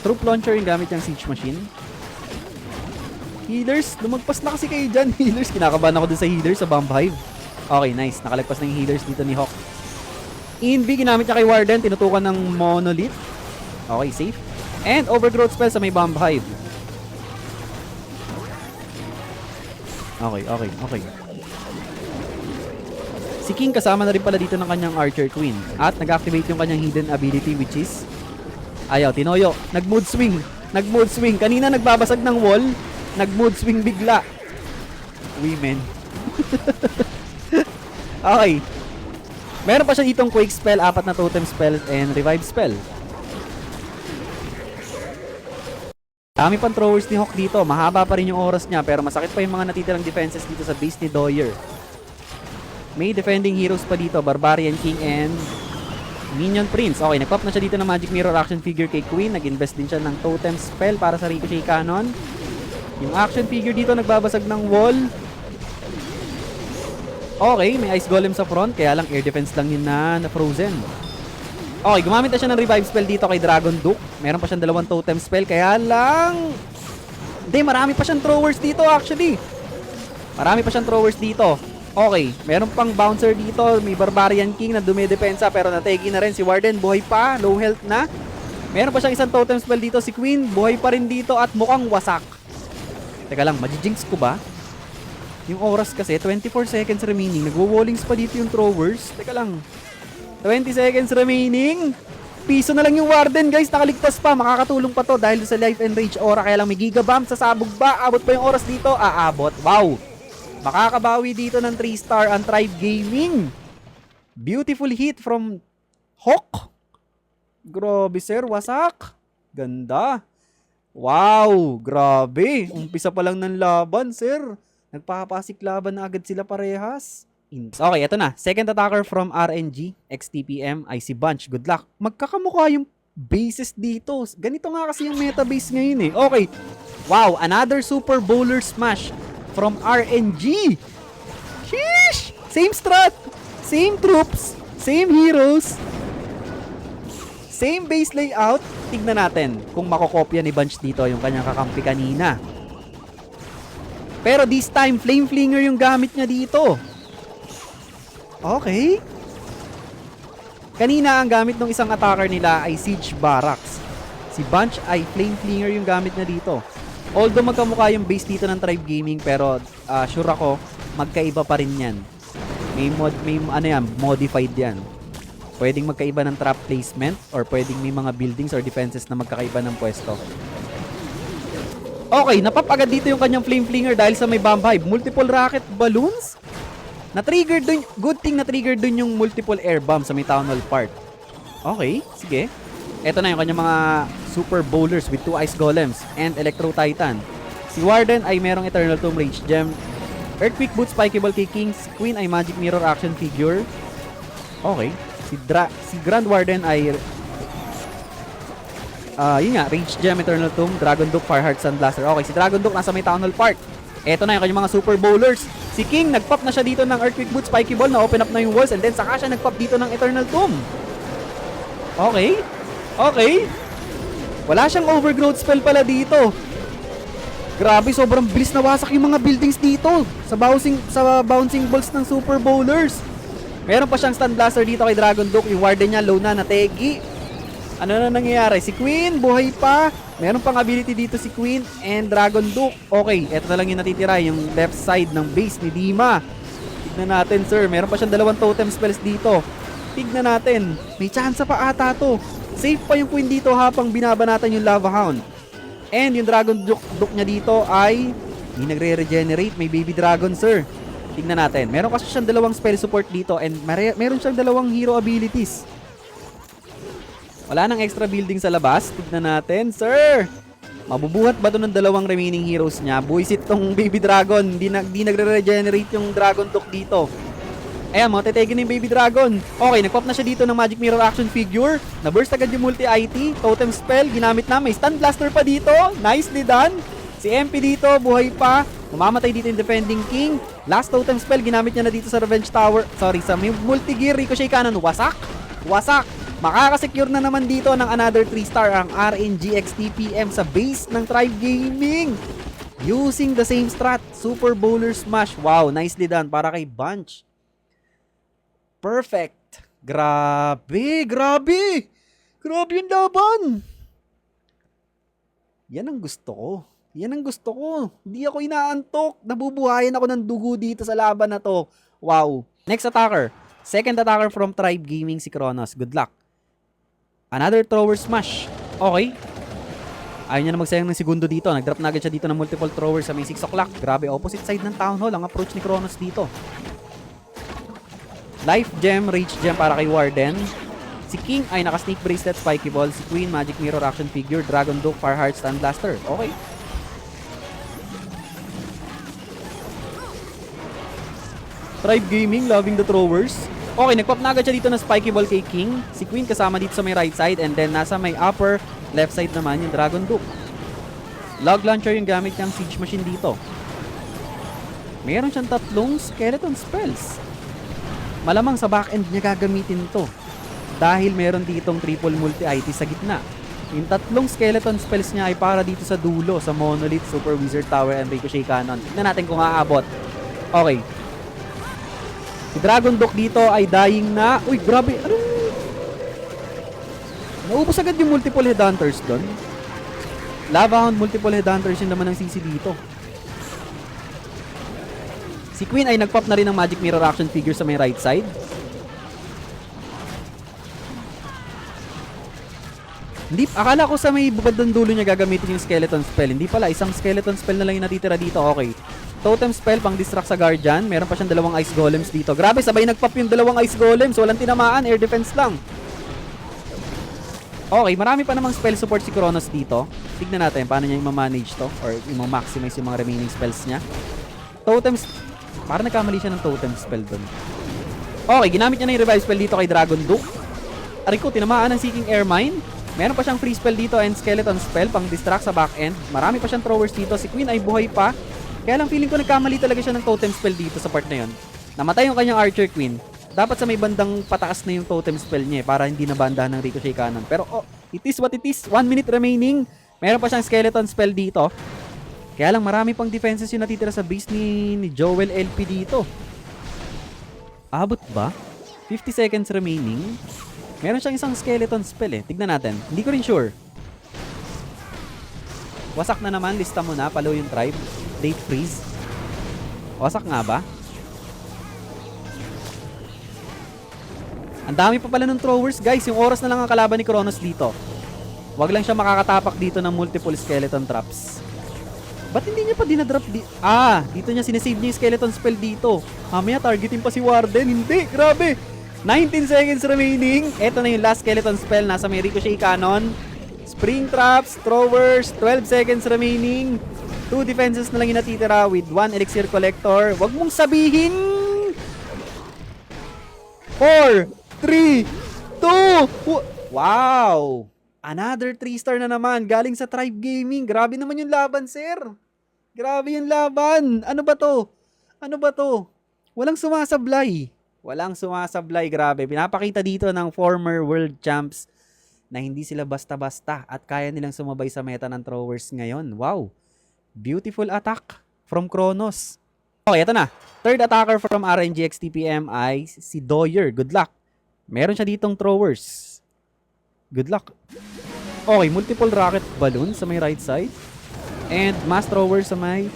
Troop launcher yung gamit niyang siege machine. Healers, lumagpas na kasi kayo dyan. Healers, kinakabahan ako dun sa healers sa bomb hive. Okay, nice. Nakalagpas na yung healers dito ni Hawk. Invi, ginamit niya kay Warden. Tinutukan ng monolith. Okay, safe. And overgrowth spell sa may bomb hive. Okay. Si King kasama na rin pala dito ng kanyang Archer Queen. At nag-activate yung kanyang hidden ability which is... Ayaw, tinoyo. Nag-mood swing. Kanina nagbabasag ng wall. Nag-mood swing bigla. Women. Okay. Meron pa siya ditong Quake spell, 4 na totem spell, and revive spell. Dami pang throwers ni Hawk dito. Mahaba pa rin yung oras niya, pero masakit pa yung mga natitirang defenses dito sa base ni Doyer. May defending heroes pa dito, Barbarian King and Minion Prince. Okay, nag-pop na siya dito ng Magic Mirror action figure kay Queen. Nag-invest din siya ng totem spell para sa Ricochet Cannon. Yung action figure dito nagbabasag ng wall. Okay, may Ice Golem sa front, kaya lang air defense lang yun na frozen. Okay, gumamit na siya ng revive spell dito kay Dragon Duke. Meron pa siyang 2 totem spell, kaya lang... Hindi, marami pa siyang throwers dito actually. Okay, meron pang bouncer dito. May Barbarian King na dumidepensa pero nategi na rin si Warden. Buhay pa, low health na. Meron pa siyang isang totem spell dito. Si Queen, buhay pa rin dito at mukhang wasak. Teka lang, majijinx ko ba? Yung oras kasi, 24 seconds remaining. Nagwo-wallings pa dito yung throwers. Teka lang. 20 seconds remaining. Piso na lang yung Warden, guys. Nakaligtas pa. Makakatulong pa to dahil sa Life and Rage aura. Kaya lang may Gigabomb. Sasabog ba? Abot pa yung oras dito? Aabot. Wow. Makakabawi dito ng 3-star ang Tribe Gaming. Beautiful hit from Hawk. Grabe, sir. Wasak. Ganda. Wow. Grabe. Umpisa pa lang ng laban, sir. Nagpapasik laban na agad sila parehas. Okay, eto na. Second attacker from RNG, XTPM, ay si Bunch. Good luck. Magkakamukha yung bases dito. Ganito nga kasi yung meta base ngayon eh. Okay. Wow, another Super Bowler Smash from RNG. Sheesh! Same strat, same troops, same heroes, same base layout. Tignan natin kung makokopya ni Bunch dito yung kanyang kakampi kanina. Pero this time, Flame Flinger yung gamit niya dito. Okay. Kanina, ang gamit ng isang attacker nila ay Siege Barracks. Si Bunch ay Flame Flinger yung gamit niya dito. Although magkamukha yung base dito ng Tribe Gaming, pero sure ako, magkaiba pa rin yan. May modified yan. Pwedeng magkaiba ng trap placement or pwedeng may mga buildings or defenses na magkakaiba ng pwesto. Okay, napapagad dito yung kanyang Flame Flinger dahil sa may Bomb Hive. Multiple rocket balloons? Na-trigger dun, good thing na-trigger dun yung multiple air bomb sa may Town Hall part. Okay, sige. Eto na yung kanyang mga Super Bowlers with 2 Ice Golems and Electro Titan. Si Warden ay merong Eternal Tomb Rage Gem. Earthquake Boots, Spikeable kay King. Si Queen ay Magic Mirror action figure. Okay. Si Grand Warden ay... yun nga, Rage Gem, Eternal Tomb, Dragon Duke, Fireheart, Sunblaster. Okay, si Dragon Duke nasa may Town Hall Park. Eto na yung kanyang mga Super Bowlers. Si King, nag-pop na siya dito ng Earthquake Boots, Spiky Ball, na-open up na yung walls, and then saka siya nag-pop dito ng Eternal Tomb. Okay. Okay. Wala siyang overgrowth spell pala dito. Grabe, sobrang bilis na wasak yung mga buildings dito sa bouncing balls ng Super Bowlers. Meron pa siyang Stun Blaster dito kay Dragon Duke. Yung Warden niya, low na, nategi. Ano na nangyayari? Si Queen, buhay pa. Meron pang ability dito si Queen and Dragon Duke. Okay, eto na lang yung natitira, yung left side ng base ni Dima. Tignan natin, sir. Meron pa siyang 2 totem spells dito. Tignan natin. May chance pa ata to. Safe pa yung Queen dito habang binabanatan yung Lava Hound. And yung Dragon Duke niya dito ay hindi nagre-regenerate. May Baby Dragon, sir. Tignan natin. Meron kasi siyang 2 spell support dito and meron siyang 2 hero abilities. Wala nang extra building sa labas. Tignan natin, sir. Mabubuhat ba doon ng 2 remaining heroes niya? Buisit tong Baby Dragon. Di nagre-regenerate yung Dragon Duke dito. Ayan, matitigin na yung Baby Dragon. Okay, nag-pop na siya dito ng Magic Mirror action figure. Na-burst agad yung multi-IT. Totem spell, ginamit na. May Stun Blaster pa dito. Nicely done. Si MP dito, buhay pa. Mamamatay dito yung Defending King. Last totem spell, ginamit niya na dito sa Revenge Tower. Sorry, sa multi-gear Ricochet Cannon. Wasak. Wasak. Makakasecure na naman dito ng another 3-star ang RNGX TPM sa base ng Tribe Gaming. Using the same strat, Super Bowler Smash. Wow, nicely done para kay Bunch. Perfect. Grabe, grabe. Grabe yung laban. Yan ang gusto ko. Yan ang gusto ko. Hindi ako inaantok. Nabubuhayan ako ng dugo dito sa laban na to. Wow. Next attacker. Second attacker from Tribe Gaming, si Kronos. Good luck. Another thrower smash. Okay. Ayaw niya na magsayang ng segundo dito. Nag-drop na agad siya dito ng multiple throwers sa may 6 o'clock. Grabe, opposite side ng Town Hall ang approach ni Kronos dito. Life Gem, Rage Gem para kay Warden. Si King ay naka-Snake Bracelet, Spiky Ball. Si Queen, Magic Mirror Action Figure, Dragon Duke, Fireheart, Stun Blaster. Okay. Tribe Gaming, loving the throwers. Okay, nag-pop na agad siya dito ng Spiky Ball kay King. Si Queen kasama dito sa may right side. And then nasa may upper left side naman yung Dragon Duke. Log Launcher yung gamit niyang Siege Machine dito. Meron siyang 3 skeleton spells. Malamang sa back-end niya gagamitin to. Dahil meron ditong triple multi-IT sa gitna. Yung 3 skeleton spells niya ay para dito sa dulo, sa Monolith, Super Wizard Tower, and Ricochet Cannon. Tignan natin kung aabot. Okay. Si Dragon Duke dito ay dying na. Uy, grabe. Ano? Naubos agad yung multiple headhunters doon. Lava Hound, multiple headhunters yung naman ng CC dito. Si Queen ay nagpop na rin ng Magic Mirror Action Figure sa may right side. Hindi, akala ko sa may bubad ng dulo niya gagamitin yung skeleton spell. Hindi pala, isang skeleton spell na lang yung natitira dito. Okay. Totem spell pang distract sa Guardian. Meron pa siyang 2 Ice Golems dito. Grabe, sabay nagpop yung 2 Ice Golems. Walang tinamaan, air defense lang. Okay, marami pa namang spell support si Kronos dito. Tignan natin paano niya i-manage to or i-maximize yung mga remaining spells niya. Totems, parang nagkamali siya ng totem spell doon. Okay, ginamit niya na yung revive spell dito kay Dragon Duke. Ariko, tinamaan ng Seeking Air Mine. Meron pa siyang free spell dito and skeleton spell pang distract sa back end. Marami pa siyang throwers dito. Si Queen ay buhay pa. Kaya lang feeling ko nagkamali talaga siya ng totem spell dito sa part na yon. Namatay yung kanyang Archer Queen. Dapat sa may bandang pataas na yung totem spell niya para hindi nabandahan ng Ricochet Cannon. Pero oh, it is what it is. 1 minute remaining. Meron pa siyang skeleton spell dito. Kaya lang marami pang defenses yung natitira sa base ni Joel LP dito. Abot ba? 50 seconds remaining. Meron siyang isang skeleton spell eh. Tignan natin. Hindi ko rin sure. Wasak na naman. Lista mo na. Palo yung tribe. Date freeze. Wasak nga ba? Ang dami pa pala ng throwers, guys. Yung oras na lang ang kalaban ni Kronos dito. Wag lang siya makakatapak dito ng multiple skeleton traps. Ba't hindi niya pa dinadrop dito niya sinesave niya yung skeleton spell dito. Mamaya targetin pa si Warden. Hindi, grabe. 19 seconds remaining. Ito na yung last skeleton spell. Nasa may Ricochet Cannon. Spring traps, throwers, 12 seconds remaining. 2 defenses na lang yung natitira with 1 elixir collector. Wag mong sabihin. 4, 3, 2, wow! Another 3-star na naman galing sa Tribe Gaming. Grabe naman yung laban, sir. Grabe yung laban. Ano ba to? Ano ba to? Walang sumasablay. Walang sumasablay, grabe. Pinapakita dito ng former world champs na hindi sila basta-basta at kaya nilang sumabay sa meta ng throwers ngayon. Wow! Beautiful attack from Kronos. Okay, ito na. Third attacker from RNGX TPM ay si Doyer. Good luck. Meron siya ditong throwers. Good luck. Okay, multiple rocket balloon sa may right side. And mass thrower sa may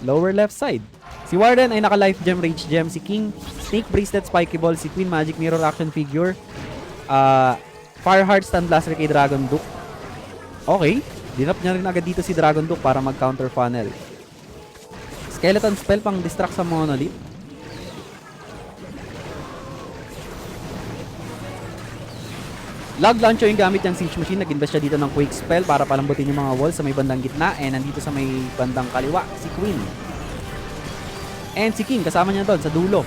lower left side. Si Warden ay naka-Life Gem, Rage Gem. Si King, Snake Bracelet, Spiky Ball. Si Queen, Magic Mirror Action Figure. Fireheart, Stun Blaster kay Dragon Duke. Okay. Dinap niya rin agad dito si Dragon Duke para mag-counter funnel. Skeleton spell pang distract sa Monolith. Log Launcher yung gamit niyang Siege Machine. Nag-invest siya dito ng Quake Spell para palambutin yung mga walls sa may bandang gitna. And nandito sa may bandang kaliwa, si Queen. And si King, kasama niya doon sa dulo.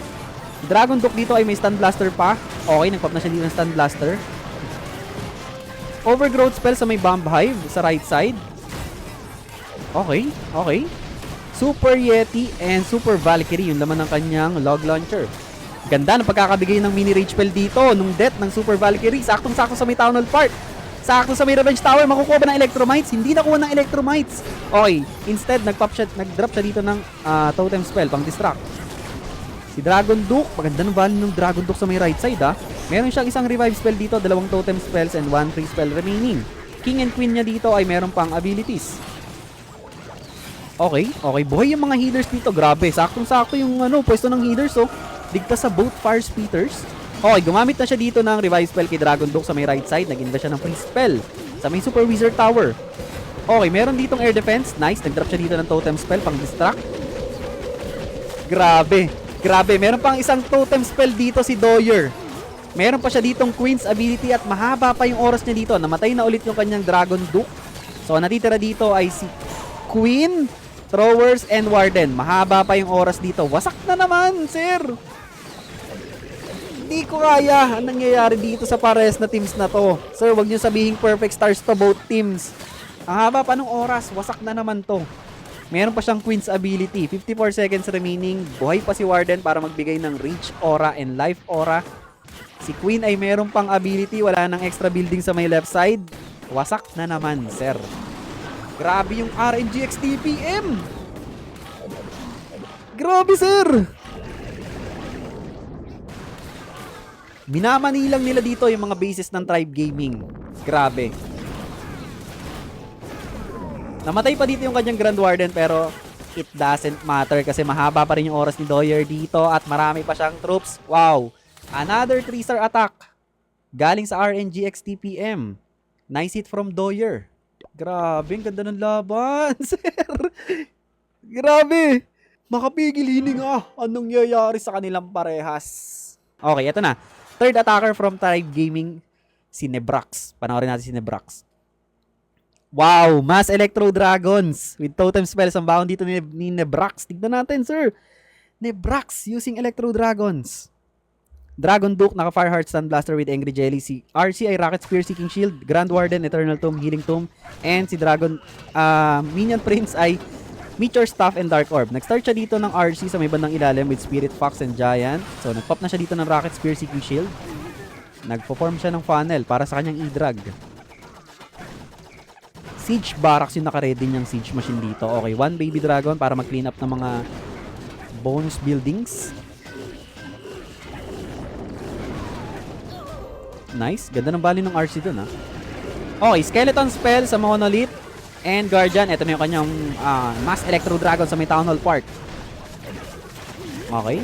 Si Dragon Duke dito ay may Stun Blaster pa. Okay, nag-pop na siya dito ng Stun Blaster. Overgrowth spell sa may Bomb Hive sa right side. Okay, okay. Super Yeti and Super Valkyrie yung laman ng kanyang Log Launcher. Ganda ng pagkakabigay ng mini rage spell dito nung death ng Super Valkyrie. Saktong-sakto sa may Town Hall Park. Sakto sa may Revenge Tower. Makukuha ba ng Electromites? Hindi nakuha ng Electromites. Okay. Instead, nag-drop siya dito ng totem spell pang distract. Si Dragon Duke. Maganda ng value ng Dragon Duke sa may right side Meron siyang isang revive spell dito, 2 totem spells and 1 free spell remaining. King and Queen niya dito ay meron pang abilities. Okay. Buhay yung mga healers dito. Grabe. Saktong-sakto yung pwesto ng healers Ligtas sa both fire speeders. Okay, gumamit na siya dito ng revive spell kay Dragon Duke sa may right side. Nag-invest siya ng free spell sa may Super Wizard Tower. Okay, meron ditong air defense. Nice, nag-drop siya dito ng totem spell pang distract. Grabe. Meron pang isang totem spell dito si Doyer. Meron pa siya ditong Queen's ability at mahaba pa yung oras niya dito. Namatay na ulit yung kanyang Dragon Duke. So, natitira dito ay si Queen, Throwers, and Warden. Mahaba pa yung oras dito. Wasak na naman, sir! Hindi ko kaya ang nangyayari dito sa pares na teams na to. Sir, wag niyo sabihin perfect stars to both teams. Ang haba pa ng oras, wasak na naman to. Meron pa siyang Queen's ability. 54 seconds remaining. Buhay pa si Warden para magbigay ng Reach Aura and Life Aura. Si Queen ay meron pang ability. Wala nang extra building sa may left side. Wasak na naman, sir. Grabe yung RNG XTPM. Grabe, sir. Minamani lang nila dito yung mga bases ng Tribe Gaming. Grabe. Namatay pa dito yung kanyang Grand Warden pero it doesn't matter kasi mahaba pa rin yung oras ni Doyer dito at marami pa siyang troops. Wow. Another 3-star attack. Galing sa RNG XTPM. Nice hit from Doyer. Grabe, ang ganda ng laban, sir. Grabe. Makapigil hiling Anong nangyayari sa kanilang parehas? Okay, eto na. Third attacker from Tribe Gaming, si Nebrax. Panoorin natin si Nebrax. Wow, Mass Electro Dragons with totem spells ang baon dito ni Nebrax. Tignan natin, sir. Nebrax using Electro Dragons. Dragon Duke, naka Fireheart Sandblaster with Angry Jelly. Si RC ay Rocket Spear Seeking Shield. Grand Warden, Eternal Tomb, Healing Tomb. And si Dragon Minion Prince ay Meteor Staff and Dark Orb. Nag-start siya dito ng RC sa may bandang ilalim with Spirit Fox and Giant. So, nag-pop na siya dito ng Rocket Spear Seeking Shield. Nag-perform siya ng funnel para sa kanyang E-Drag. Siege Barracks yung naka-ready niyang Siege Machine dito. Okay, 1 Baby Dragon para mag-clean up ng mga bonus buildings. Nice. Ganda ng bali ng RC dun Okay, Skeleton Spell sa Monolith. And Guardian, ito na yung kanyang Mass Electro Dragon sa may Town Hall Park. Okay.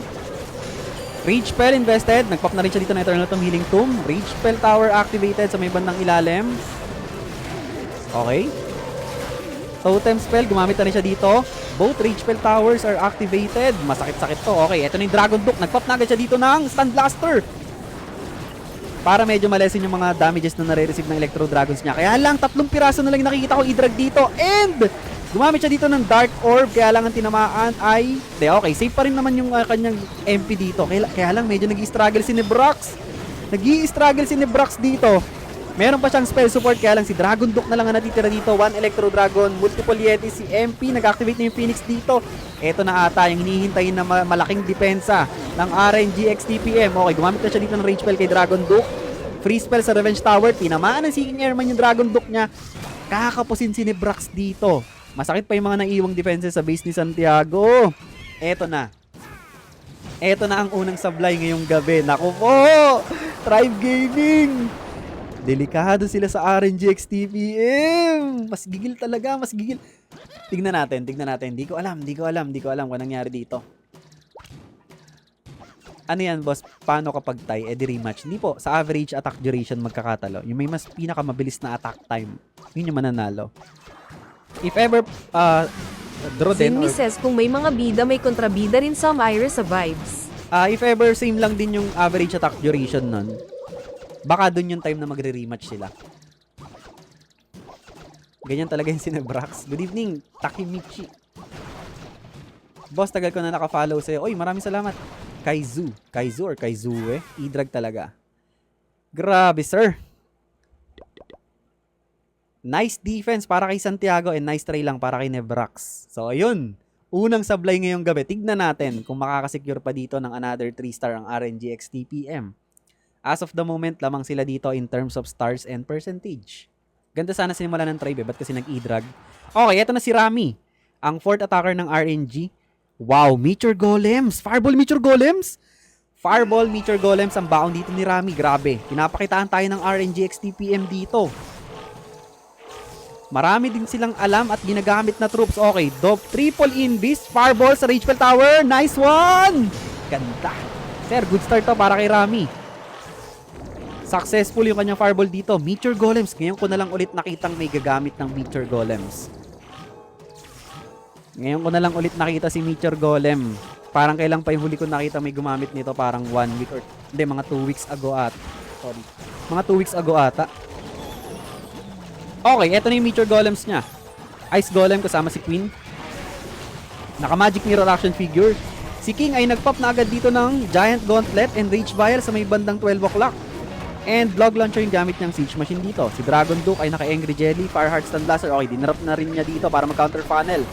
Rage Spell invested. Nag-pop na rin siya dito ng Eternal Tomb, Healing Tomb. Rage Spell Tower activated sa may bandang ilalim. Okay. Totem Spell, gumamit na rin siya dito. Both Rage Spell Towers are activated. Masakit-sakit to. Okay, ito na yung Dragon Duke. Nag-pop na agad siya dito ng Stand Blaster. Para medyo malesin yung mga damages na nare-receive ng Electro Dragons niya. Kaya lang, 3 piraso na lang nakikita ko i-drag dito. And, gumamit siya dito ng Dark Orb. Kaya lang ang tinamaan ay... okay, safe pa rin naman yung kanyang MP dito. Kaya lang, medyo nag-i-struggle si Nebrax. Nag-i-struggle si Nebrax dito. Meron pa siyang spell support. Kaya lang si Dragon Duke na lang ang natitira dito. 1 Electro Dragon, multiple Yeti. Si MP, nag-activate na yung Phoenix dito. Ito na ata yung hinihintayin na malaking depensa ng RNG XTPM. Okay, gumamit na siya dito ng Rage Spell kay Dragon Duke. Free spell sa Revenge Tower. Tinamaan ng Seeking Airman yung Dragon Duke niya. Kakapusin si Nebrax dito. Masakit pa yung mga naiiwang defenses sa base ni Santiago. Ito na. Ito na ang unang sablay ngayong gabi. Naku po! Tribe Gaming! Delikado sila sa RNG XTPM. Mas gigil talaga, mas gigil. Tignan natin. Di ko alam kung nangyari dito. Ano yan, boss? Paano kapag tie? Di rematch. Hindi po. Sa average attack duration magkakatalo. Yung may mas pinakamabilis na attack time. Yun yung mananalo. If ever, draw din. Zimmy says kung may mga bida, may kontrabida rin sa Iris sa vibes. If ever, same lang din yung average attack duration nun. Baka dun yung time na magre-rematch sila. Ganyan talaga yung Cinebrax. Good evening, Takemichi. Boss, tagal ko na naka-follow sa'yo. Oy, maraming salamat. Kaizu or Kaizue. E-drag talaga. Grabe, sir. Nice defense para kay Santiago and nice try lang para kay Nebrax. So, ayun. unang sablay ngayong gabi. Tignan natin kung makakasecure pa dito ng another 3-star ang RNG X TPM. As of the moment, lamang sila dito in terms of stars and percentage. Ganda sana sinimula ng tribe, ba't kasi nag-e-drag? Okay, eto na si Rami, ang 4th attacker ng RNG. Wow, Meteor Golems! Fireball Meteor Golems! Fireball Meteor Golems ang baon dito ni Rami. Grabe, pinapakitaan tayo ng RNG X TPM dito. Marami din silang alam at ginagamit na troops. Okay, triple invis, fireball sa Ragepel Tower. Nice one! Ganda. Sir, good start to para kay Rami. Successful yung kanyang fireball dito. Meteor Golems. Ngayon ko na lang ulit nakitang may gagamit ng Meteor Golems. Ngayon ko na lang ulit nakita si Meteor Golem. Parang kailang pa yung huli ko nakita may gumamit nito. Parang 1 week or... Hindi, mga 2 weeks ago at... Sorry. Mga 2 weeks ago ata. Okay, eto na yung Meteor Golems niya. Ice Golem kasama si Queen. Naka Magic Mirror action figure. Si King ay nagpop na agad dito ng Giant Gauntlet and Rage Vial sa may bandang 12 o'clock. And Blog Launcher yung gamit niyang Siege Machine dito. Si Dragon Duke ay naka Angry Jelly, Fireheart Stun Blaster. Okay, dinarap na rin niya dito para mag-counter funnel.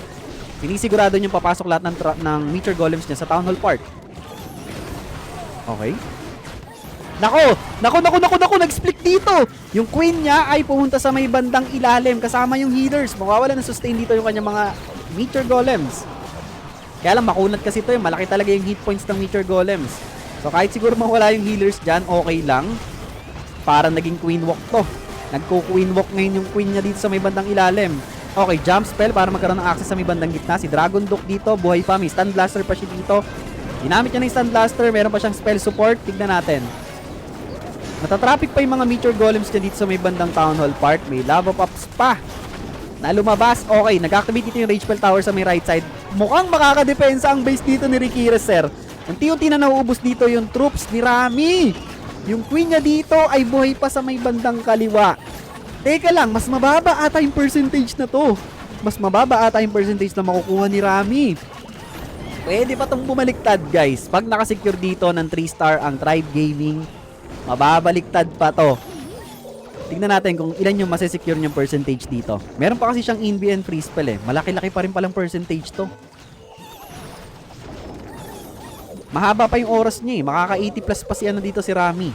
Sinisigurado niyang papasok lahat ng Meteor Golems niya sa Town Hall Park. Okay. Nako, nag-split dito. Yung Queen niya ay pumunta sa may bandang ilalim kasama yung healers. Mawawala ng sustain dito yung kanyang mga Meteor Golems. Kaya lang makunat kasi ito, malaki talaga yung hit points ng Meteor Golems. So kahit siguro mawala yung healers dyan, okay lang. Para naging Queen Walk to. Nagko-Queen Walk ngayon yung Queen niya dito sa may bandang ilalim. Okay, jump spell para magkaroon ng access sa may bandang gitna. Si Dragon Duke dito, buhay pa. May Stun Blaster pa siya dito. Ginamit niya ng Stun Blaster, meron pa siyang spell support. Tignan natin. Natatraffic pa yung mga Meteor Golems niya dito sa may bandang Town Hall Park. May lava pops pa na lumabas. Okay, nag-activate dito yung Ragepel Tower sa may right side. Mukhang makakadepensa ang base dito ni Rikiris, sir. Unti-unti na nauubos dito yung troops ni Rami. Yung Queen niya dito ay buhay pa sa may bandang kaliwa. Teka lang, mas mababa ata yung percentage na to. Mas mababa ata yung percentage na makukuha ni Rami. Pwede pa itong bumaliktad, guys. Pag nakasecure dito ng 3-star ang Tribe Gaming, mababaliktad pa to. Tingnan natin kung ilan yung masesecure niyang percentage dito. Meron pa kasi siyang Invi and Free Spell eh. Malaki-laki pa rin palang percentage to. Mahaba pa yung oras niya eh. Makaka 80 plus pa si dito si Rami.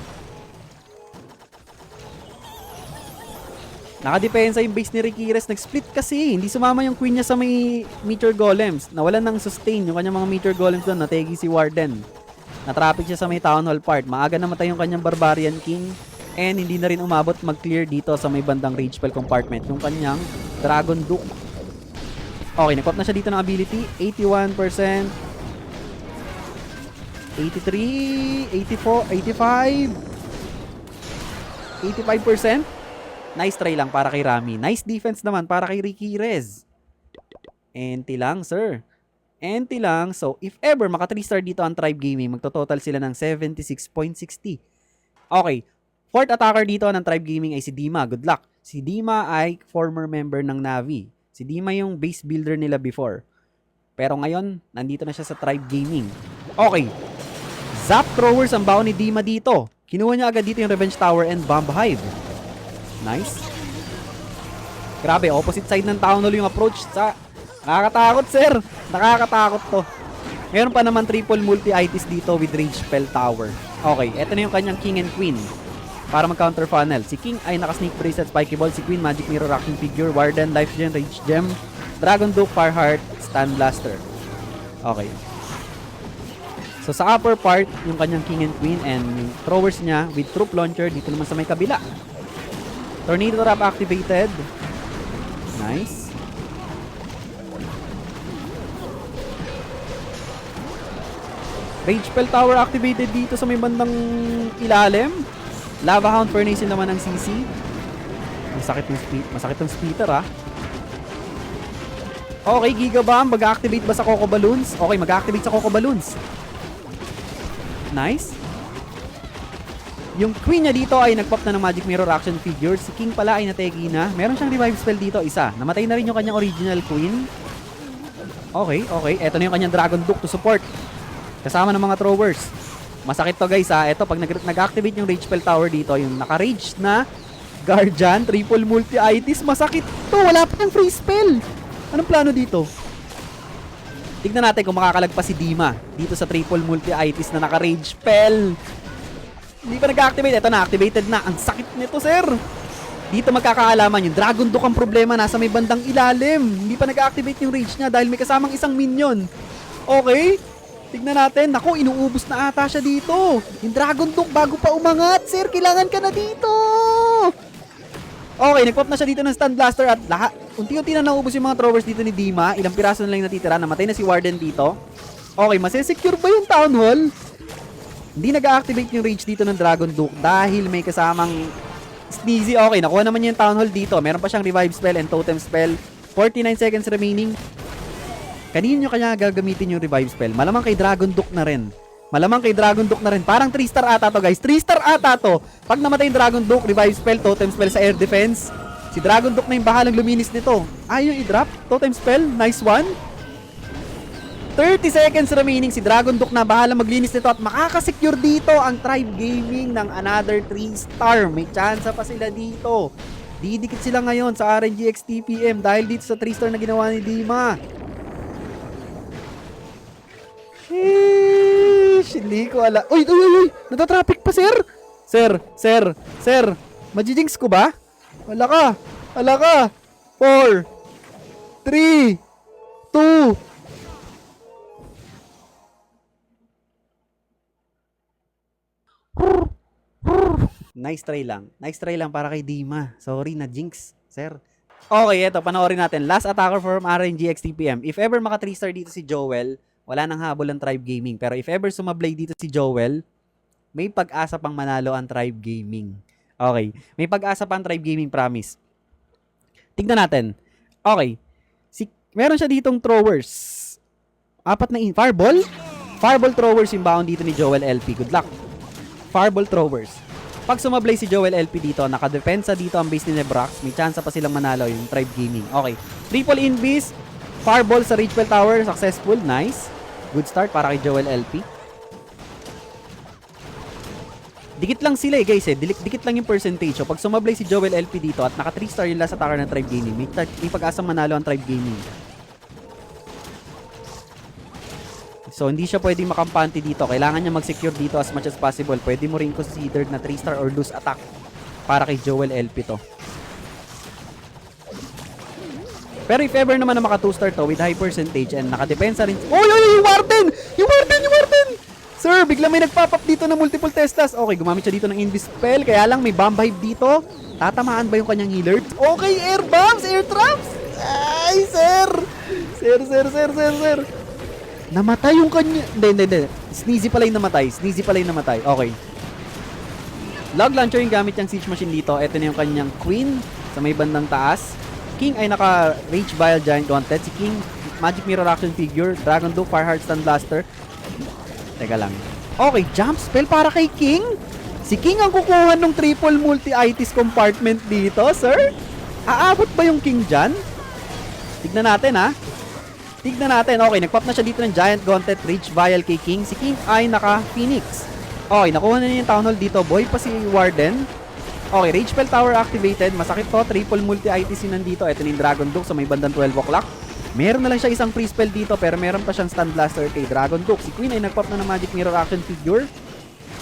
Nakadepensa yung base ni Rikiris. Nag-split kasi. Hindi sumama yung Queen niya sa may Meteor Golems. Nawalan ng sustain yung kanyang mga Meteor Golems doon. Nategi si Warden. Na-traffic siya sa may Town Hall Park. Maaga namatay yung kanyang Barbarian King. And hindi na rin umabot mag-clear dito sa may bandang Ragepel compartment. Yung kanyang Dragon Duke. Okay, nakuha na siya dito ng ability. 81%. 83, 84, 85. 85%. Nice try lang para kay Rami. Nice defense naman para kay Rikiris. Enti lang, sir. Enti lang. So, if ever maka 3-star dito ang Tribe Gaming, magtototal sila ng 76.60. Okay. 4th attacker dito ng Tribe Gaming ay si Dima. Good luck. Si Dima ay former member ng Navi. Si Dima yung base builder nila before. Pero ngayon, nandito na siya sa Tribe Gaming. Okay. Zap throwers ang baon ni Dima dito. Kinuha niya agad dito yung Revenge Tower and Bomb Hive. Nice. Grabe, opposite side ng Town Hall yung approach. Nakakatakot, sir. Nakakatakot to. Meron pa naman triple multi-itis dito with Ragepel Tower. Okay, eto na yung kanyang King and Queen. Para mag-counter funnel. Si King ay naka-sneak bracelet, spiky ball. Si Queen, magic mirror, rocking figure, Warden, life gem, rage gem, Dragon Duke, Fireheart, Stun Blaster. Okay. So sa upper part, yung kanyang King and Queen and yung throwers niya with troop launcher dito naman sa may kabila. Tornado Trap activated. Nice. Ragepel Tower activated dito sa may bandang ilalim. Lava Hound Furnace naman ng CC. Masakit ng splitter ah. Okay, Giga Bomb. Mag-activate ba sa Coco Balloons? Okay, mag-activate sa Coco Balloons. Nice. Yung Queen niya dito ay nagpop na ng Magic Mirror action figure. Si King pala ay nategi na. Meron siyang revive spell dito, isa. Namatay na rin yung kanyang original Queen. Okay, okay. Eto na yung kanyang Dragon Duke to support. Kasama ng mga throwers. Masakit to guys ha. Eto, pag nag-activate yung Ragepel Tower dito, yung naka-rage na Guardian, triple multi-itis, masakit to. Wala pa yung free spell. Anong plano dito? Tignan natin kung makakalagpas si Dima dito sa triple multi-itis na naka-rage spell. Hindi pa nag-activate. Ito na, activated na. Ang sakit nito, sir. Dito magkakaalaman yung Dragon Duke ang problema. Nasa may bandang ilalim. Hindi pa nag-activate yung rage niya dahil may kasamang isang minion. Okay. Tignan natin. Naku, inuubos na ata siya dito. Yung Dragon Duke bago pa umangat. Sir, kailangan ka na dito. Okay, nag-pop na siya dito ng Stun Blaster at lahat. Unti-unti na naubos yung mga throwers dito ni Dima. Ilang piraso na lang yung natitira. Namatay na si Warden dito. Okay, masesecure ba yung Town Hall? Hindi nag-activate yung rage dito ng Dragon Duke dahil may kasamang Sneezy. Okay, nakuha naman yung Town Hall dito. Meron pa siyang Revive Spell and Totem Spell. 49 seconds remaining. Kanino nyo kanya gagamitin yung Revive Spell? Malamang kay Dragon Duke na rin. Malamang kay Dragon Duke na rin. Parang 3-star ata to, guys. 3-star ata to. Pag namatay yung Dragon Duke, Revive Spell, Totem Spell sa Air Defense. Si Dragon Duke na yung bahalang luminis nito. Yung i-drop. Totem Spell. Nice one. 30 seconds remaining. Si Dragon Duke na bahala maglinis nito at makakasecure dito ang Tribe Gaming ng another 3-star. May chance pa sila dito. Didikit sila ngayon sa RNGX TPM dahil dito sa 3-star na ginawa ni Dima. Hindi ko alam. Uy! Natatraffic pa, sir! Sir! Majijinx ko ba? Wala ka! 4 3 2 Nice try lang para kay Dima. Sorry na jinx, sir. Okay, eto, panoorin natin. Last attacker from RNGX TPM. If ever maka 3-star dito si Joel, wala nang habol ang Tribe Gaming. Pero if ever sumablay dito si Joel, may pag-asa pang manalo ang Tribe Gaming. Okay, may pag-asa pa ang Tribe Gaming, promise. Tignan natin. Okay, meron siya ditong throwers. 4 na Fireball? Fireball throwers yung baon dito ni Joel LP. Good luck. Fireball throwers. Pag sumablay si Joel LP dito, nakadepensa dito ang base ni Nebrox, may chance pa silang manalo yung Tribe Gaming. Okay. Triple Invis, Fireball sa Richwell Tower, successful. Nice. Good start para kay Joel LP. Dikit lang sila guys Dikit lang yung percentage. So pag sumablay si Joel LP dito at naka 3-star yung last attacker ng Tribe Gaming, may pag-asang manalo ang Tribe Gaming. So, hindi siya pwedeng makampante dito. Kailangan niya mag-secure dito as much as possible. Pwede mo rin consider na 3-star or lose attack para kay Joel LP to. Pero if ever naman na maka 2-star to with high percentage and nakadepensa rin... Oh, yung Warden! Yung Warden! Sir, bigla may nagpop-up dito na multiple testas. Okay, gumamit siya dito ng Invis Spell. Kaya lang may Bomb Hive dito. Tatamaan ba yung kanyang healer? Okay, air bombs! Air traps! Ay, sir! Sir! Namatay yung kanya... Hindi. Sneezy pala yung namatay. Okay. Log launcher yung gamit yung siege machine dito. Ito na yung kanyang queen sa may bandang taas. King ay naka Rage Vial Giant Gauntlet. Si King, Magic Mirror Action Figure, Dragon Duke, Fireheart Stun Blaster. Teka lang. Okay, jump spell para kay King. Si King ang kukuha ng triple multi-itis compartment dito, sir. Aabot ba yung King dyan? Tignan natin, ha. Okay, nag-pop na siya dito ng Giant Gauntlet, Rage Vial kay King. Si King ay naka-Phoenix. Okay, nakuha na niya yung Town Hall dito. Boy pa si Warden. Okay, Rage Spell Tower activated. Masakit to. Triple multi-ITC nandito. Ito na yung Dragon Duke sa may bandang 12 o'clock. Meron na lang siya isang free spell dito pero meron pa siyang Stun Blaster kay Dragon Duke. Si Queen ay nag-pop na ng Magic Mirror Action Figure.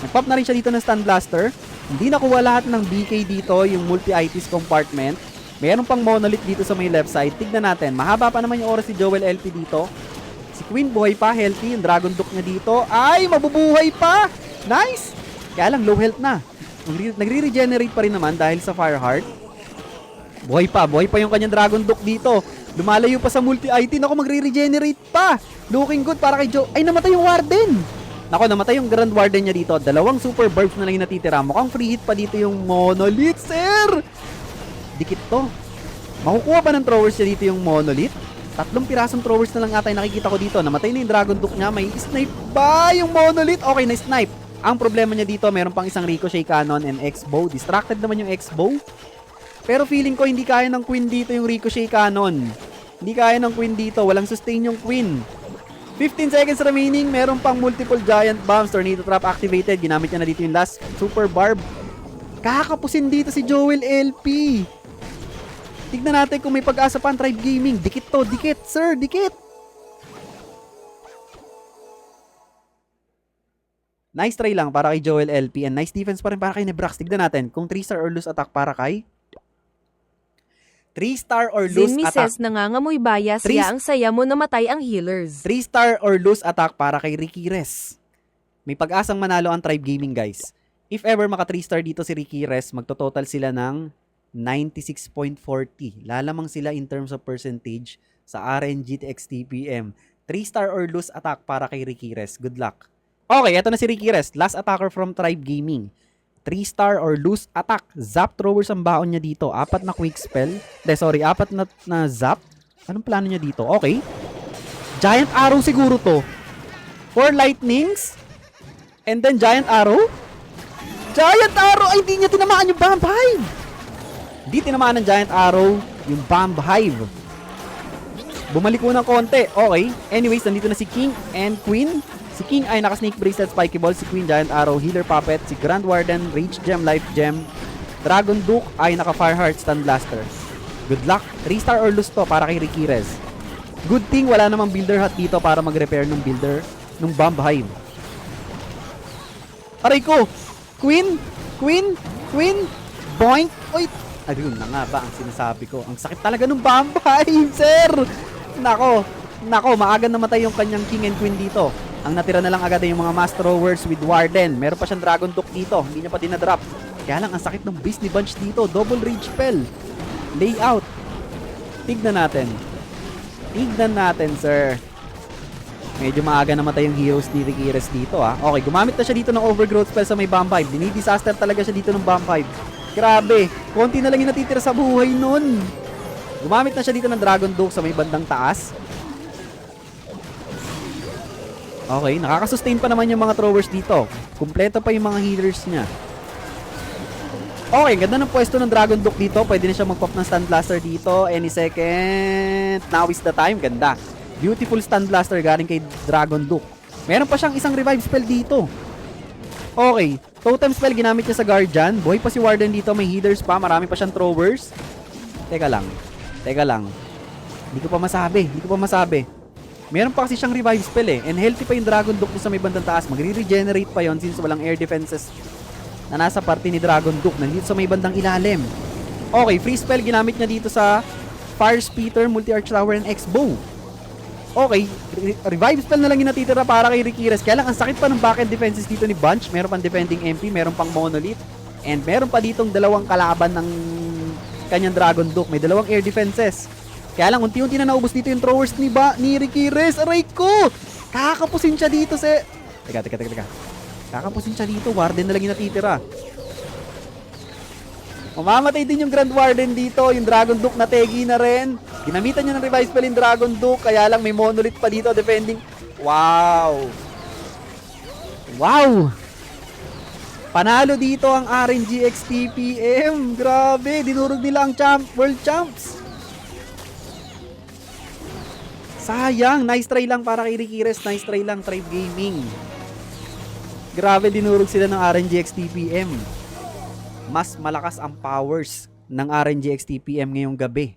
Nag-pop na rin siya dito ng Stun Blaster. Hindi nakuha lahat ng BK dito, yung multi-ITC compartment. Meron pang Monolith dito sa may left side. Tignan natin. Mahaba pa naman yung oras si Joel LP dito. Si Queen buhay pa, healthy. Yung Dragon Duke niya dito ay mabubuhay pa. Nice! Kaya lang low health na. Nagre-regenerate pa rin naman dahil sa Fireheart. Buhay pa yung kanyang Dragon Duke dito. Lumalayo pa sa multi-IT. Naku, magre-regenerate pa. Looking good para kay Joe. Ay, namatay yung Warden. Naku, namatay yung Grand Warden niya dito. 2 super burbs na lang yung natitira. Mukhang free hit pa dito yung Monolith, sir. Dikit to. Makukuha ba ng throwers niya dito yung Monolith? 3 pirasong throwers na lang ata yung nakikita ko dito. Namatay na yung Dragon Duke niya. May snipe ba yung Monolith? Okay, na-snipe. Ang problema niya dito, meron pang isang Ricochet Cannon and X-Bow. Distracted naman yung X-Bow. Pero feeling ko hindi kaya ng Queen dito yung Ricochet Cannon. Hindi kaya ng Queen dito. Walang sustain yung Queen. 15 seconds remaining. Meron pang multiple Giant Bombs. Tornado Trap activated. Ginamit niya na dito yung last Super Barb. Kakapusin dito si Joel LP. Tignan natin kung may pag-asa pa ang Tribe Gaming. Dikit to, dikit. Sir, dikit. Nice try lang para kay Joel LP and nice defense pa rin para kay Nebrax. Tignan natin kung 3-star or lose attack para kay 3-star or lose Zinmi attack. says nangangamoy bias Tris- ya ang saya mo namatay ang healers. 3-star or lose attack para kay Ricky Res. May pag-asang manalo ang Tribe Gaming, guys. If ever maka 3-star dito si Ricky Res, magtototal sila ng 96.40. Lalamang sila in terms of percentage sa RNG TXTPM. 3-star or lose attack para kay Ricky Res. Good luck. Okay, eto na si Ricky Res. Last attacker from Tribe Gaming. 3-star or lose attack. Zap throwers ang baon niya dito. 4 na quick spell. 4 na zap. Anong plano niya dito? Okay. Giant arrow siguro to. 4 lightnings. And then giant arrow. Giant arrow! Ay, di niya tinamaan yung bomb hive. Di tinamaan ng giant arrow yung bomb hive. Bumalik mo ng konti. Okay. Anyways, nandito na si King and Queen. Si King ay naka-snake bracelet, spiky ball. Si Queen, giant arrow, healer puppet. Si Grand Warden, rage gem, life gem. Dragon Duke ay naka-fire heart, stun blaster. Good luck. 3-star or lose to para kay Ricky Rez. Good thing wala namang builder hut dito para mag-repair ng builder ng bomb hive. Aray ko! Queen! Queen! Queen! Boink! Oy! Ayun na nga ba ang sinasabi ko. Ang sakit talaga ng bomb hive, sir! Nako! Nako, maaga namatay yung kanyang King and Queen dito. Ang natira na lang agad ay yung mga Mass Throwers with Warden. Meron pa siyang Dragon Duke dito. Hindi niya pa dinadrop. Kaya lang, ang sakit ng beast ni Bunch dito. Double rage spell. Layout. Tignan natin. Tignan natin, sir. Medyo maaga namatay yung heroes ni Ricky Rez dito, ha. Okay, gumamit na siya dito ng overgrowth spell sa may bomb hive. Dinidisaster talaga siya dito ng bomb hive. Grabe. Konti na lang yung natitira sa buhay nun. Gumamit na siya dito ng Dragon Duke sa may bandang taas. Okay, nakakasustain pa naman yung mga throwers dito. Kumpleto pa yung mga healers niya. Okay, ganda ng pwesto ng Dragon Duke dito. Pwede na siya mag-pop ng Stun Blaster dito. Any second. Now is the time. Ganda. Beautiful Stun Blaster galing kay Dragon Duke. Meron pa siyang isang revive spell dito. Okay, totem spell ginamit niya sa Guardian. Buhay pa si Warden dito. May healers pa. Marami pa siyang throwers. Teka lang. Hindi ko pa masabi. Meron pa kasi siyang revive spell eh. And healthy pa yung Dragon Duke sa may bandang taas. Magre-regenerate pa yon since walang air defenses na nasa parte ni Dragon Duke. Nandito sa may bandang ilalim. Okay, free spell ginamit niya dito sa Fire Speeder, Multi-Arch Tower, and X-Bow. Okay, revive spell na lang yung natitira para kay Ricky Rez. Kaya lang, ang sakit pa ng back-end defenses dito ni Bunch. Meron pang defending MP, meron pang Monolith. And meron pa ditong dalawang kalaban ng kanyang Dragon Duke. May dalawang air defenses. Kaya lang, unti-unti na naubos dito yung throwers ni Ricky Rez. Aray ko! Kakapusin siya dito sa... Teka. Kakapusin siya dito. Warden na lang yung natitira. Mamamatay din yung Grand Warden dito. Yung Dragon Duke na tegi na rin. Ginamitan niya ng revive spell yung Dragon Duke. Kaya lang may Monolith pa dito defending. Wow! Panalo dito ang RNG XTPM. Grabe, dinurog nila ang world champs. Sayang, nice try lang para kay Ricky Rez. Nice try lang, Tribe Gaming. Grabe, dinurog sila ng RNG XTPM. Mas malakas ang powers ng RNG XTPM ngayong gabi.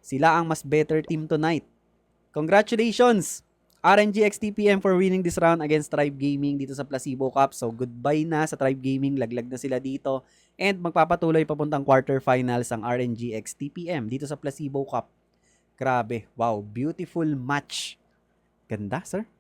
Sila ang mas better team tonight. Congratulations, RNG XTPM, for winning this round against Tribe Gaming dito sa Placebo Cup. So, goodbye na sa Tribe Gaming. Laglag na sila dito. And magpapatuloy papuntang quarterfinals ang RNG XTPM dito sa Placebo Cup. Grabe. Wow. Beautiful match. Ganda, sir.